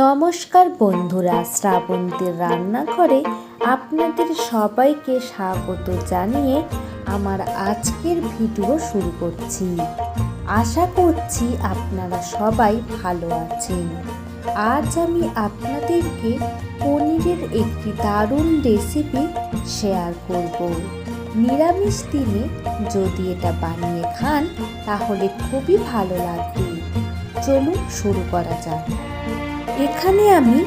নমস্কার বন্ধুরা, শ্রাবন্তীর রান্নাঘরে আপনাদের সবাইকে স্বাগত জানিয়ে আমার আজকের ভিডিও শুরু করছি। আশা করছি আপনারা সবাই ভালো আছেন। আজ আমি আপনাদেরকে পনিরের একটি দারুণ রেসিপি শেয়ার করব। নিরামিষ দিনে যদি এটা বানিয়ে খান তাহলে খুবই ভালো লাগবে। চলুন শুরু করা যাক। এখানে আমি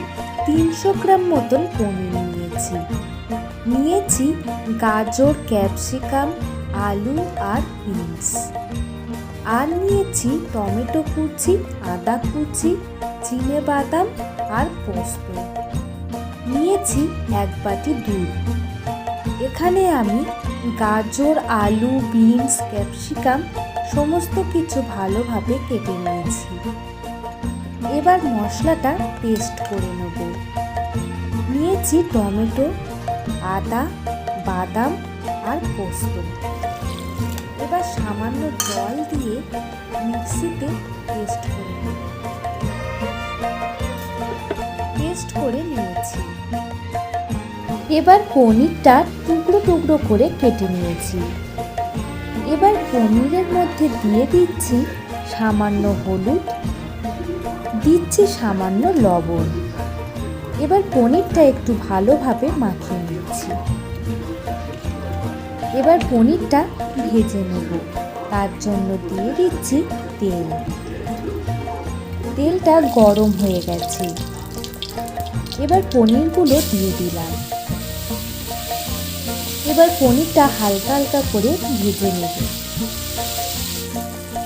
300 গ্রাম মতন পনির নিয়েছি গাজর, ক্যাপসিকাম, আলু আর বিনস। আর নিয়েছি টমেটো কুচি, আদা কুচি, চিনেবাদাম আর পোস্ত। নিয়েছি 1 বাটি দুধ। এখানে আমি গাজর, আলু, বিনস, ক্যাপসিকাম সমস্ত কিছু ভালোভাবে কেটে নিয়েছি। এবার মশলাটা পেস্ট করে নেব। নিয়েছি টমেটো, আদা, বাদাম আর পোস্ত। এবার সামান্য জল দিয়ে মিক্সিতে পেস্ট করে নিয়েছি। এবার পনিরটা টুকরো টুকরো করে কেটে নিয়েছি। এবার পনিরের মধ্যে দিয়ে দিচ্ছি সামান্য হলুদ, দিচ্ছি সামান্য লবণ। এবার পনিরটা একটু ভালোভাবে মাখিয়ে নিচ্ছি। এবার পনিরটা ভেজে নেব। তার জন্য দিয়ে দিচ্ছি তেল। তেলটা গরম হয়ে গেছে। এবার পনিরগুলো দিয়ে দিলাম। এবার পনিরটা হালকা হালকা করে ভেজে নেব।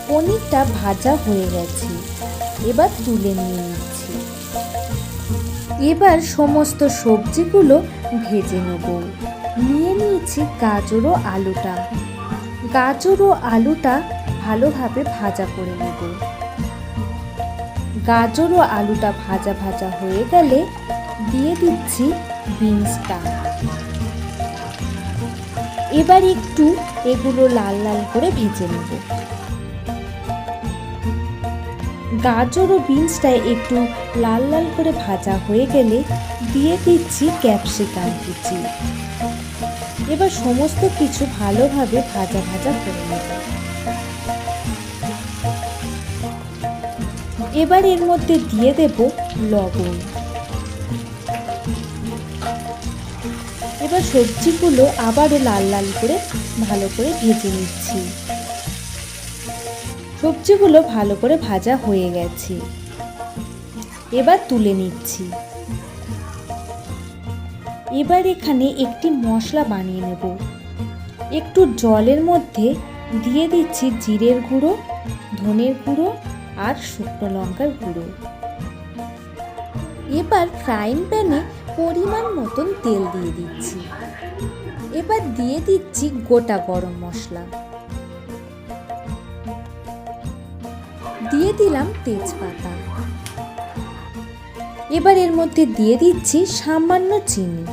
পনিরটা ভাজা হয়ে গেছে। এবার তুলে নিয়ে নিচ্ছি। এবার সমস্ত সবজিগুলো ভেজে নেব। নিয়ে নিয়েছি গাজর ও আলুটা। গাজর ও আলুটা ভালোভাবে ভাজা করে নেব। গাজর ও আলুটা ভাজা ভাজা হয়ে গেলে দিয়ে দিচ্ছি বিনসটা। এবার একটু এগুলো লাল লাল করে ভেজে নেব। গাজর ও বিনসটা একটু লাল লাল করে ভাজা হয়ে গেলে দিয়ে দিচ্ছি ক্যাপসিকাম কুচি। এবার সমস্ত কিছু ভালোভাবে ভাজা ভাজা করে নেব। এবার এর মধ্যে দিয়ে দেব লবণ। এবার সবজিগুলো আবারও লাল লাল করে ভালো করে ভেজে নিচ্ছি। সবজিগুলো ভালো করে ভাজা হয়ে গেছে। এবার তুলে নিচ্ছি। এবার এখানে একটি মশলা বানিয়ে নেব। একটু জলের মধ্যে দিয়ে দিচ্ছি জিরের গুঁড়ো, ধনের গুঁড়ো আর শুকনো লঙ্কার গুঁড়ো। এবার ফ্রাইং প্যানে পরিমাণ মতন তেল দিয়ে দিচ্ছি। এবার দিয়ে দিচ্ছি গোটা গরম মশলা। দিয়ে দিলাম তেজপাতা। এবার এর মধ্যে দিয়ে দিচ্ছি সামান্য চিনি।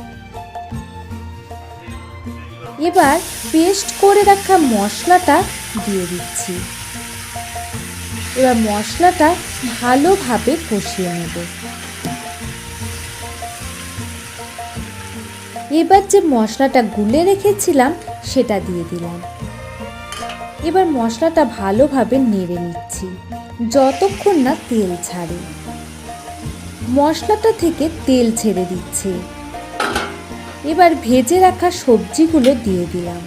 এবার পেস্ট করে রাখা মশলাটা দিয়ে দিচ্ছি। এবার মশলাটা ভালোভাবে কষিয়ে নেব। এবার যে মশলাটা গুলে রেখেছিলাম সেটা দিয়ে দিলাম। এবার মশলাটা ভালোভাবে নেড়ে নিচ্ছি যতক্ষণ না তেল ছাড়ে। মশলাটা থেকে তেল ছেড়ে দিচ্ছে। এবার ভেজে রাখা সবজিগুলো দিয়ে দিলাম।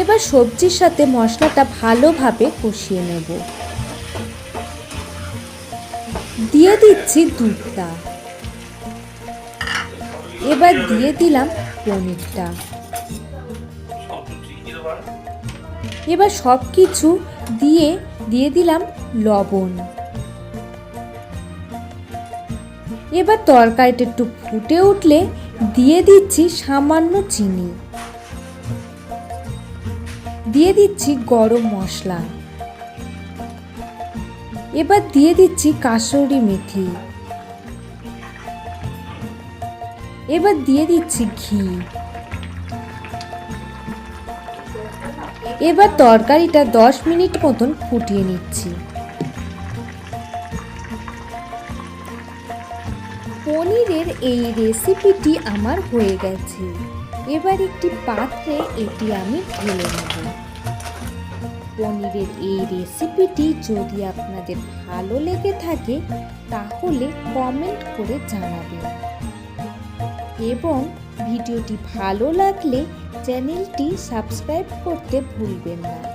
এবার সবজির সাথে মশলাটা ভালোভাবে কষিয়ে নেব। দিয়ে দিচ্ছি দুধটা। এবার দিয়ে দিলাম পনিরটা। এবার সব কিছু দিয়ে দিলাম লবণ। এবার তরকারিটা একটু ফুটে উঠলে দিয়ে দিচ্ছি সামান্য চিনি। দিয়ে দিচ্ছি গরম মশলা। এবার দিয়ে দিচ্ছি কাসুরি মেথি। এবার দিয়ে দিচ্ছি ঘি। এবার তরকারিটা 10 মিনিট মতন ফুটিয়ে নিচ্ছি। পনিরের এই রেসিপিটি আমার হয়ে গেছে। এবার একটি পাত্রে এটি আমি ঢেলে নেব। পনিরের এই রেসিপিটি যদি আপনাদের ভালো লেগে থাকে তাহলে কমেন্ট করে জানাবেন এবং ভিডিওটি ভালো লাগলে চ্যানেলটি সাবস্ক্রাইব করতে ভুলবেন না।